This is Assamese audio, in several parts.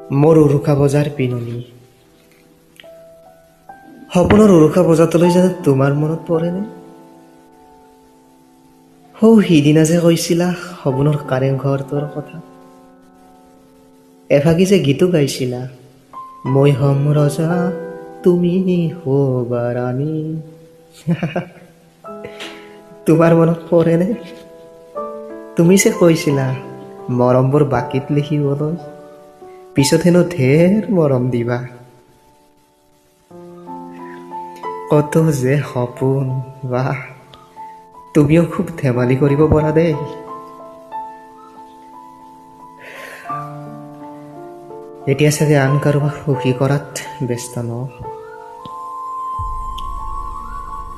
মোৰ উৰুকা বজাৰ পিননি। সপোনৰ উৰুকা বজাৰলৈ জানো তোমাৰ মনত পৰেনে? সিদিনা যে কৈছিলা সপোনৰ কাৰেংঘৰটোৰ কথা, এভাগি যে গীতো গাইছিলা, মই হম ৰজা তুমি হবা ৰাণী। তোমাৰ মনত পৰেনে? তুমি যে কৈছিলা মৰমবোৰ বাকীত লিখিবলৈ, পিছত হেনো ঢেৰ মৰম দিবা। কত যে সপোন, বাহ তুমিও খুব ধেমালি কৰিব পৰা দেই। এতিয়া চাগে আন কাৰোবাক সুখী কৰাত ব্যস্ত ন?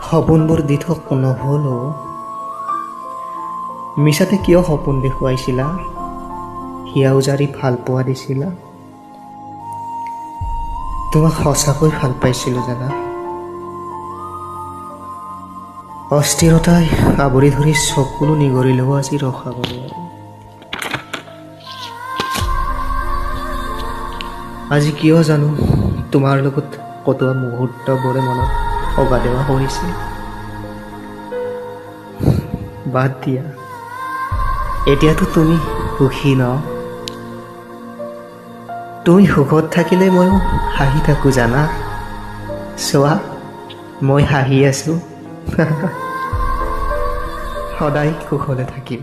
সপোনবোৰ দি থক নহলো, মিছাতে কিয় সপোন দেখুৱাইছিলা? হিয়া উজাৰি ভাল পোৱা দিছিলা। তোমাক সঁচাকৈ ভাল পাইছিলো জানা। অস্থিৰতাই আৱৰি ধৰি চকুলো নিগৰিলেও আজি ৰখাব নোৱাৰো। আজি কিয় জানো তোমাৰ লগত কটোৱা মুহূৰ্তবোৰে মনত অগাদেৱা কৰিছে। বাদ দিয়া, এতিয়াতো তুমি সুখী ন? তুমি সুখত থাকিলে ময়ো হাঁহি থাকো জানা। চোৱা, মই হাঁহি আছো। সদায় সুখলে থাকিম।